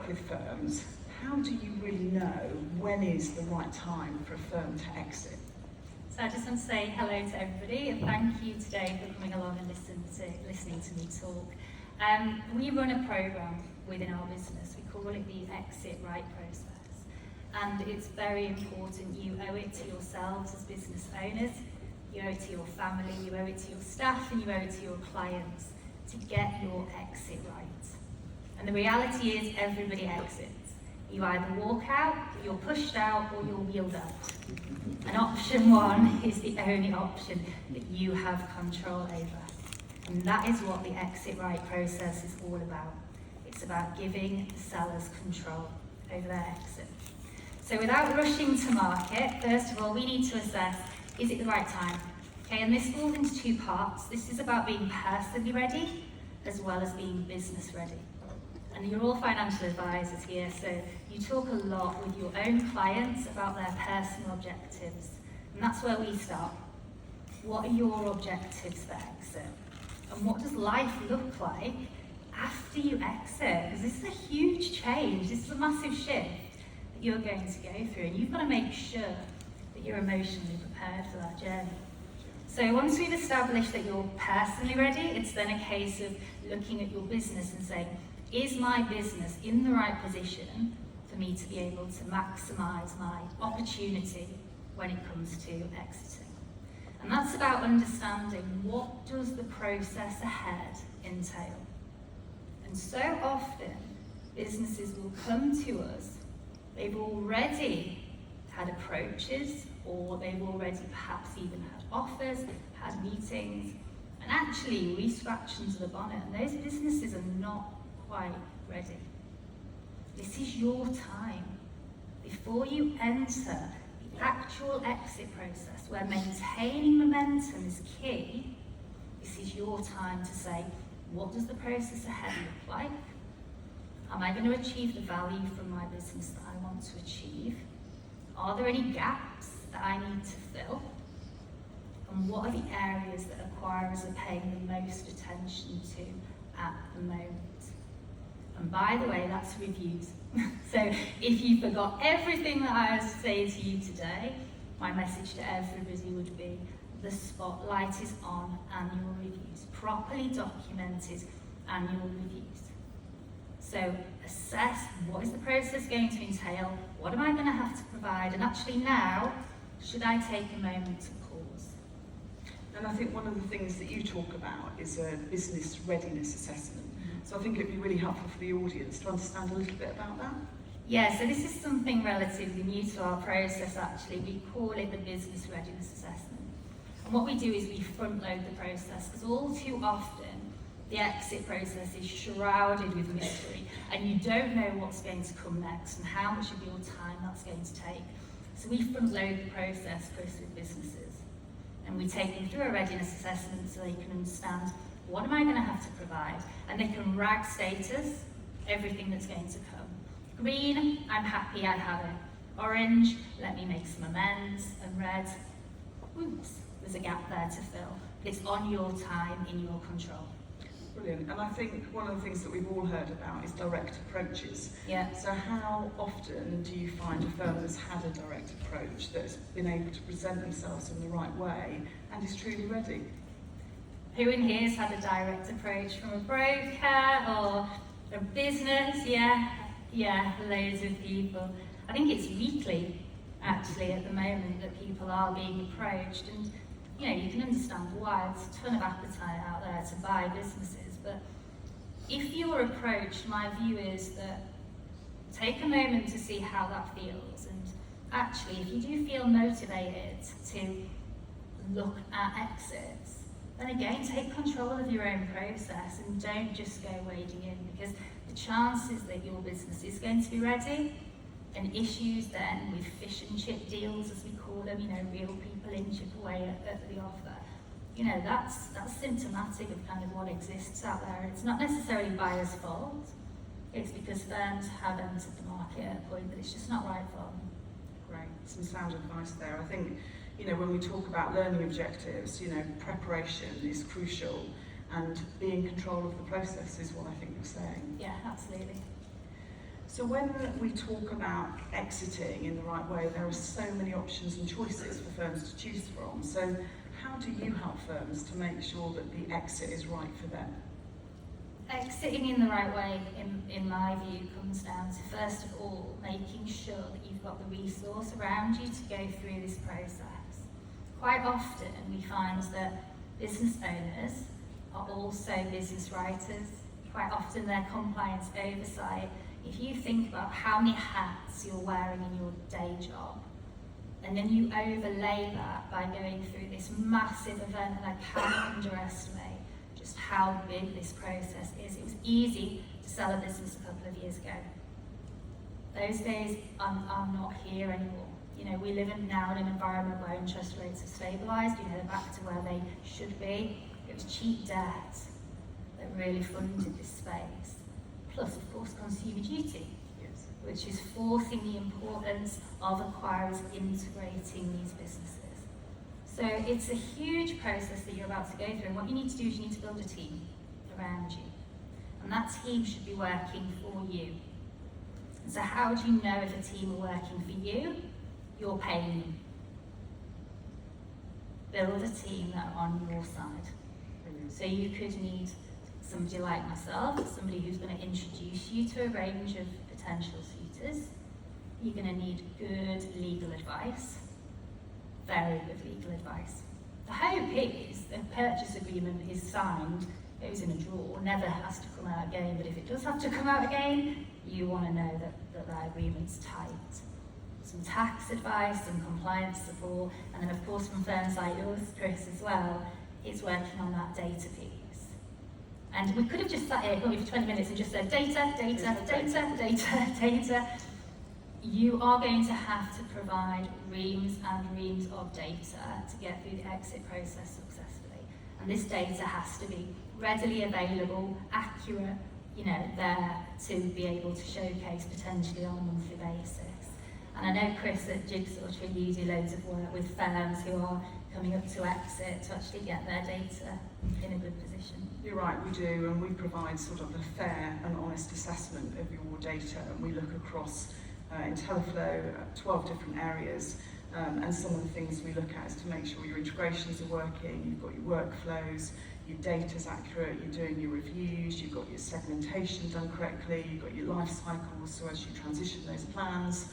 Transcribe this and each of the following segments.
work with firms, how do you really know when is the right time for a firm to exit? So I just want to say hello to everybody and thank you today for coming along and listening to me talk. We run a programme within our business. We call it the Exit Right process. And it's very important. You owe it to yourselves as business owners, you owe it to your family, you owe it to your staff, and you owe it to your clients to get your exit right. And the reality is everybody exits. You either walk out, you're pushed out, or you're wheeled out. And option one is the only option that you have control over. And that is what the Exit Right process is all about. It's about giving the sellers control over their exit. So without rushing to market, first of all, we need to assess, is it the right time? Okay, and this falls into two parts. This is about being personally ready, as well as being business ready. And you're all financial advisors here, so you talk a lot with your own clients about their personal objectives. And that's where we start. What are your objectives for exit? And what does life look like after you exit? Because this is a huge change, this is a massive shift that you're going to go through, and you've got to make sure that you're emotionally prepared for that journey. So once we've established that you're personally ready, it's then a case of looking at your business and saying, is my business in the right position for me to be able to maximise my opportunity when it comes to exiting? And that's about understanding, what does the process ahead entail? And so often, businesses will come to us, they've already had approaches, or they've already perhaps even had offers, had meetings, and actually we scratch into the bonnet and those businesses are not quite ready. This is your time. Before you enter the actual exit process, where maintaining momentum is key, this is your time to say, what does the process ahead look like? Am I going to achieve the value from my business that I want to achieve? Are there any gaps that I need to fill? And what are the areas that acquirers are paying the most attention to at the moment? And by the way, that's reviews. So if you forgot everything that I was to say to you today, my message to everybody would be, the spotlight is on annual reviews, properly documented annual reviews. So assess, what is the process going to entail? What am I going to have to provide? And actually now, should I take a moment to pause? And I think one of the things that you talk about is a business readiness assessment. So I think it'd be really helpful for the audience to understand a little bit about that. Yeah, so this is something relatively new to our process actually. We call it the business readiness assessment. And what we do is we front load the process, because all too often the exit process is shrouded with mystery and you don't know what's going to come next and how much of your time that's going to take. So we front load the process first with businesses, and we take them through a readiness assessment so they can understand, what am I going to have to provide? And they can rag status everything that's going to come. Green, I'm happy I have it. Orange, let me make some amends. And red, oops, there's a gap there to fill. It's on your time, in your control. Brilliant. And I think one of the things that we've all heard about is direct approaches. Yeah. So how often do you find a firm that's had a direct approach that's been able to present themselves in the right way and is truly ready? Who in here has had a direct approach from a broker or a business? Yeah, loads of people. I think it's weekly, actually, at the moment that people are being approached. And, you know, you can understand why. There's a ton of appetite out there to buy businesses. But if you're approached, my view is that take a moment to see how that feels. And actually, if you do feel motivated to look at exits, then again, take control of your own process and don't just go wading in, because the chances that your business is going to be ready, and issues then with fish and chip deals, as we call them, you know, real people in, chip away at the offer, you know, that's symptomatic of kind of what exists out there. It's not necessarily buyer's fault, it's because firms have entered the market at a point that it's just not right for them. Great, some sound advice there. I think, you know, when we talk about learning objectives, you know, preparation is crucial, and being in control of the process is what I think you're saying. Yeah, absolutely. So when we talk about exiting in the right way, there are so many options and choices for firms to choose from. So how do you help firms to make sure that the exit is right for them? Exiting in the right way, in my view, comes down to, first of all, making sure that you've got the resource around you to go through this process. Quite often we find that business owners are also business writers. Quite often they're compliance oversight. If you think about how many hats you're wearing in your day job, and then you overlay that by going through this massive event, and I can't underestimate just how big this process is. It was easy to sell a business a couple of years ago. Those days are not here anymore. You know, we live now in an environment where interest rates have stabilised, you know, they're back to where they should be. It was cheap debt that really funded this space. Plus, of course, consumer duty, Yes. which is forcing the importance of acquirers integrating these businesses. So it's a huge process that you're about to go through, and what you need to do is you need to build a team around you. And that team should be working for you. And so how do you know if a team are working for you? You're paying them. Build a team that are on your side. So you could need somebody like myself, somebody who's going to introduce you to a range of potential suitors. You're going to need good legal advice, very good legal advice. The hope is the purchase agreement is signed, goes in a drawer, never has to come out again, but if it does have to come out again, you want to know that agreement's tight. Some tax advice, some compliance support, and then of course from firms like yours, Chris, as well, it's working on that data piece. And we could have just sat here probably for 20 minutes and just said data. You are going to have to provide reams and reams of data to get through the exit process successfully. And this data has to be readily available, accurate, you know, there to be able to showcase potentially on a monthly basis. And I know, Chris, at Jigsaw Tree, you do loads of work with firms who are coming up to exit to actually get their data in a good position. You're right, we do, and we provide sort of a fair and honest assessment of your data, and we look across Intelliflo, 12 different areas, and some of the things we look at is to make sure your integrations are working, you've got your workflows, your data's accurate, you're doing your reviews, you've got your segmentation done correctly, you've got your life cycles, so as you transition those plans,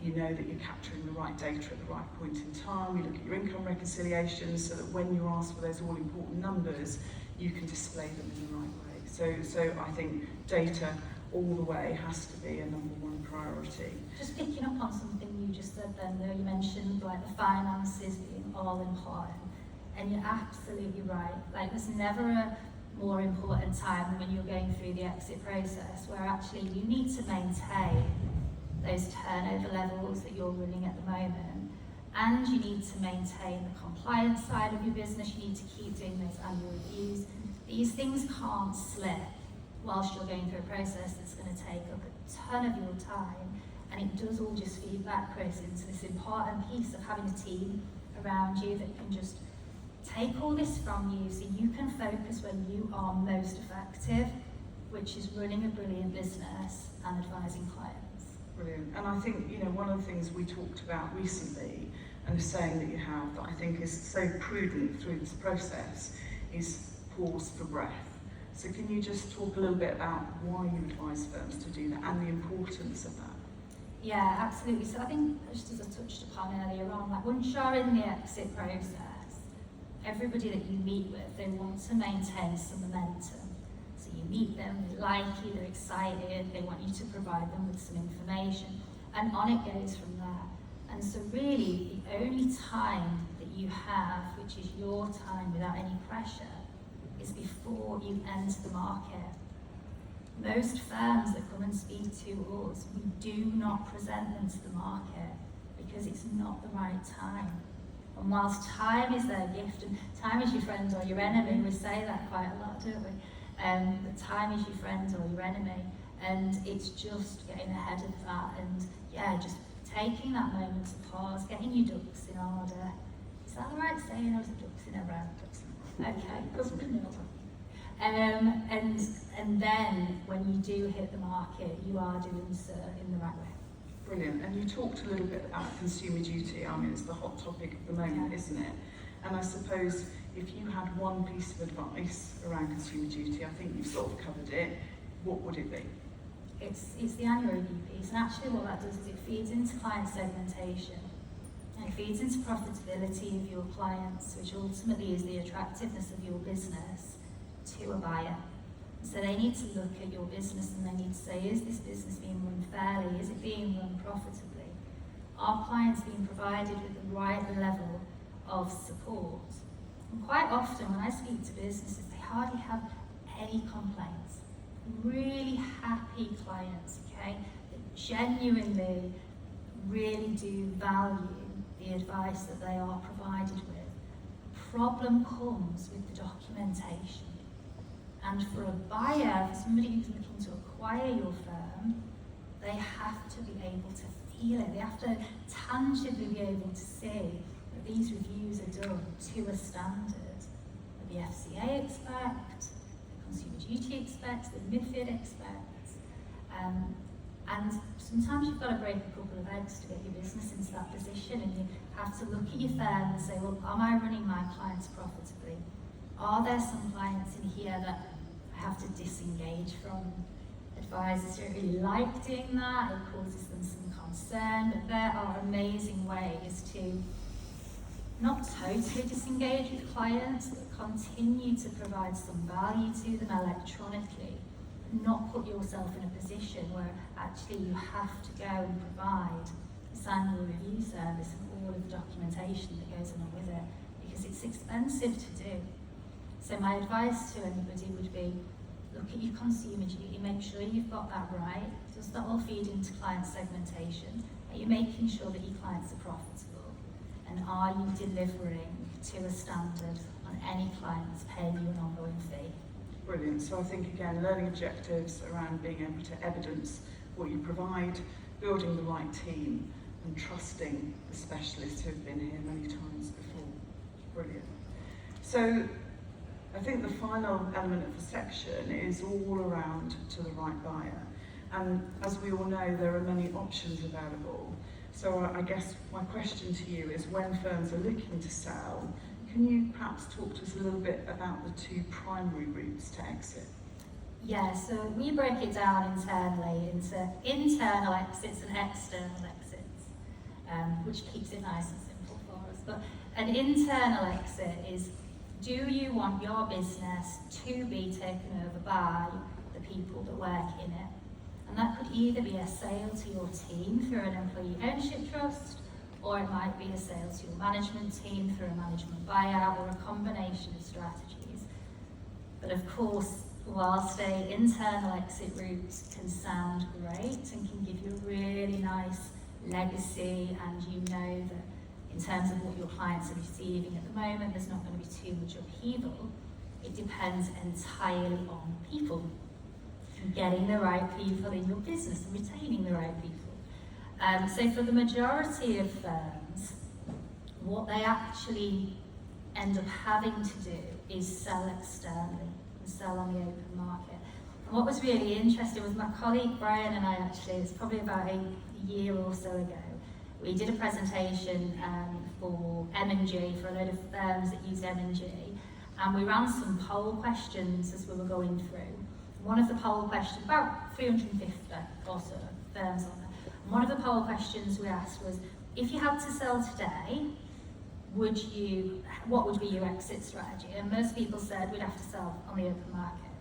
you know that you're capturing the right data at the right point in time. We look at your income reconciliations so that when you're asked for those all-important numbers, you can display them in the right way. So I think data all the way has to be a number one priority. Just picking up on something you just said then, though, you mentioned like the finances being all important, and you're absolutely right. Like there's never a more important time than when you're going through the exit process, where actually you need to maintain those turnover levels that you're running at the moment, and you need to maintain the compliance side of your business. You need to keep doing those annual reviews. These things can't slip whilst you're going through a process that's going to take up a ton of your time, and it does all just feed back, Chris, into this important piece of having a team around you that can just take all this from you so you can focus when you are most effective, which is running a brilliant business and advising clients. Brilliant. And I think, you know, one of the things we talked about recently, and the saying that you have that I think is so prudent through this process, is pause for breath. So can you just talk a little bit about why you advise firms to do that and the importance of that? Yeah, absolutely. So I think, just as I touched upon earlier on, like once you're in the exit process, everybody that you meet with, they want to maintain some momentum. So you meet them, they like you, they're excited, they want you to provide them with some information, and on it goes from there. And so really, the only time that you have, which is your time without any pressure, is before you enter the market. Most firms that come and speak to us, we do not present them to the market because it's not the right time. And whilst time is their gift, and time is your friend or your enemy, we say that quite a lot, don't we? But time is your friend or your enemy, and it's just getting ahead of that, and yeah, just taking that moment to pause, getting your ducks in order. Is that the right saying, or is it ducks in a row? Okay. Doesn't really matter. And then when you do hit the market, you are doing so in the right way. Brilliant. And you talked a little bit about consumer duty. I mean, it's the hot topic at the moment, isn't it? And I suppose if you had one piece of advice around consumer duty, I think you've sort of covered it, what would it be? It's the annual review piece, and actually what that does is it feeds into client segmentation, and it feeds into profitability of your clients, which ultimately is the attractiveness of your business to a buyer. So they need to look at your business and they need to say, is this business being run fairly? Is it being run profitably? Are clients being provided with the right level of support? And quite often when I speak to businesses, they hardly have any complaints. Really happy clients, okay, that genuinely really do value the advice that they are provided with. The problem comes with the documentation. And for a buyer, for somebody who's looking to acquire your firm, they have to be able to feel it. They have to tangibly be able to see that these reviews are done to a standard that the FCA expect, the Consumer Duty expects, the MiFID expects. And sometimes you've got to break a couple of eggs to get your business into that position, and you have to look at your firm and say, well, am I running my clients profitably? Are there some clients in here that I have to disengage from? Advisors don't really like doing that, it causes them some concern, but there are amazing ways to not totally disengage with clients, but continue to provide some value to them electronically, not put yourself in a position where actually you have to go and provide this annual review service and all of the documentation that goes along with it, because it's expensive to do. So my advice to anybody would be, look at your consumer duty, make sure you've got that right. Does that all feed into client segmentation? Are you making sure that your clients are profitable? And are you delivering to a standard on any client that's paying you an ongoing fee? Brilliant. So I think, again, learning objectives around being able to evidence what you provide, building the right team, and trusting the specialists who have been here many times before. Brilliant. So I think the final element of the section is all around to the right buyer. And as we all know, there are many options available. So I guess my question to you is, when firms are looking to sell, can you perhaps talk to us a little bit about the two primary routes to exit? Yeah, so we break it down internally into internal exits and external exits, which keeps it nice and simple for us. But an internal exit is, do you want your business to be taken over by the people that work in it? And that could either be a sale to your team through an employee ownership trust, or it might be a sale to your management team through a management buyout, or a combination of strategies. But of course, whilst a internal exit route can sound great and can give you a really nice legacy, and you know that in terms of what your clients are receiving at the moment, there's not going to be too much upheaval, it depends entirely on people. Getting the right people in your business and retaining the right people. So for the majority of firms, what they actually end up having to do is sell externally and sell on the open market. And what was really interesting was my colleague Brian and I actually, it's probably about a year or so ago, we did a presentation for M&G, for a load of firms that use M&G, and we ran some poll questions as we were going through. One of the poll questions, about 350 or so firms on there, and one of the poll questions we asked was, if you had to sell today, what would be your exit strategy? And most people said we'd have to sell on the open market.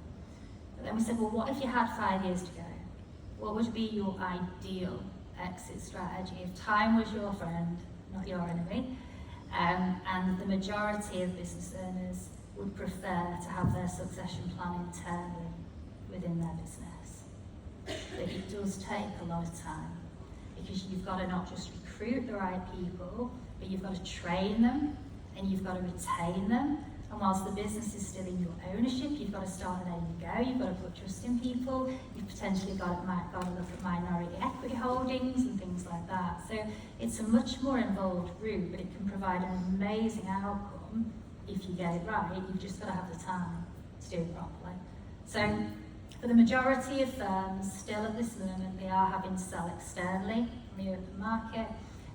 But then we said, well, what if you had 5 years to go? What would be your ideal exit strategy if time was your friend, not your enemy? And the majority of business owners would prefer to have their succession plan internally within their business. But it does take a lot of time, because you've got to not just recruit the right people, but you've got to train them and you've got to retain them. And whilst the business is still in your ownership, you've got to start at you go, you've got to put trust in people, you've potentially got to look at minority equity holdings and things like that. So it's a much more involved route, but it can provide an amazing outcome if you get it right. You've just got to have the time to to do it properly. So for the majority of firms, still at this moment, they are having to sell externally on the open market.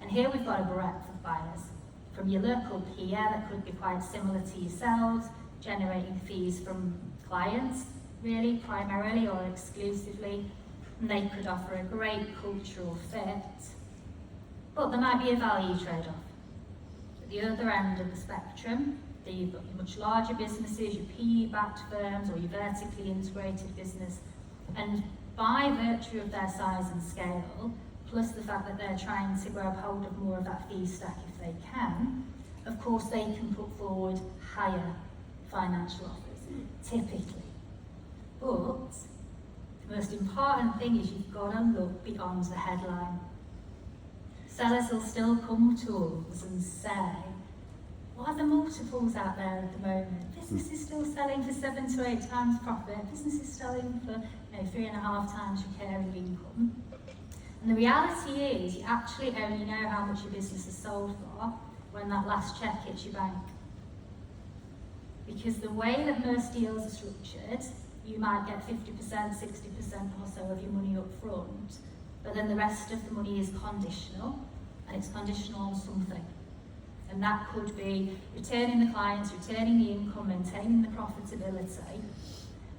And here we've got a breadth of buyers. From your local peer that could be quite similar to yourselves, generating fees from clients, really, primarily or exclusively, and they could offer a great cultural fit. But there might be a value trade-off. At the other end of the spectrum, you've got your much larger businesses, your PE-backed firms, or your vertically integrated business, and by virtue of their size and scale, plus the fact that they're trying to grab hold of more of that fee stack if they can, of course they can put forward higher financial offers, typically. But the most important thing is you've got to look beyond the headline. Sellers will still come to us and say, what are the multiples out there at the moment? Business is still selling for 7 to 8 times profit. Business is selling for 3.5 times recurring income. And the reality is you actually only know how much your business is sold for when that last check hits your bank. Because the way that most deals are structured, you might get 50%, 60% or so of your money up front, but then the rest of the money is conditional, and it's conditional on something. And that could be returning the clients, returning the income, maintaining the profitability.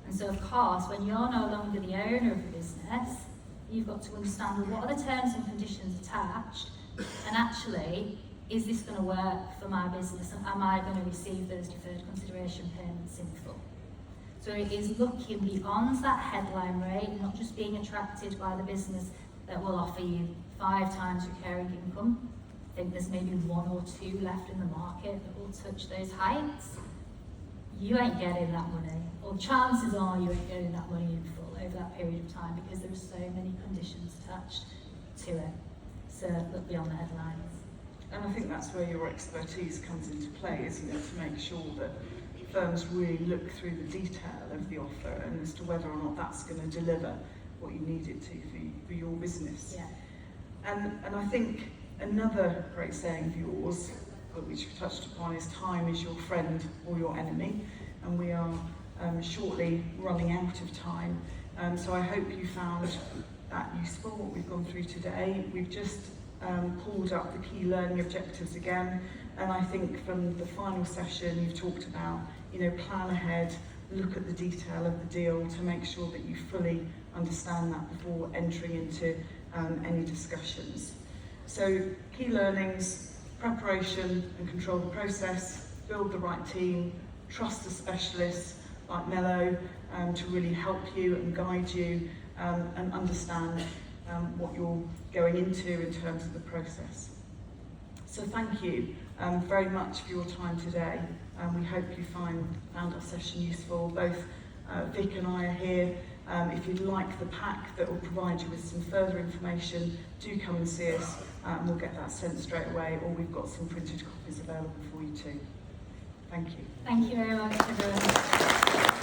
And so of course, when you're no longer the owner of the business, you've got to understand, well, what are the terms and conditions attached? And actually, is this going to work for my business? And am I going to receive those deferred consideration payments in full? So it is looking beyond that headline rate, not just being attracted by the business that will offer you 5 times recurring income. I think there's maybe 1 or 2 left in the market that will touch those heights. You ain't getting that money, or chances are you ain't getting that money in full over that period of time because there are so many conditions attached to it. So look beyond the headlines. And I think that's where your expertise comes into play, isn't it? To make sure that firms really look through the detail of the offer and as to whether or not that's going to deliver what you need it to for your business. Yeah. And I think another great saying of yours, which you've touched upon, is time is your friend or your enemy. And we are shortly running out of time. So I hope you found that useful, what we've gone through today. We've just pulled up the key learning objectives again. And I think from the final session, you've talked about, plan ahead, look at the detail of the deal to make sure that you fully understand that before entering into any discussions. So key learnings: preparation and control the process, build the right team, trust a specialist like Melo to really help you and guide you and understand what you're going into in terms of the process. So thank you very much for your time today. We hope you found our session useful. Both Vic and I are here. If you'd like the pack that will provide you with some further information, do come and see us and we'll get that sent straight away, or we've got some printed copies available for you too. Thank you. Thank you very much, everyone.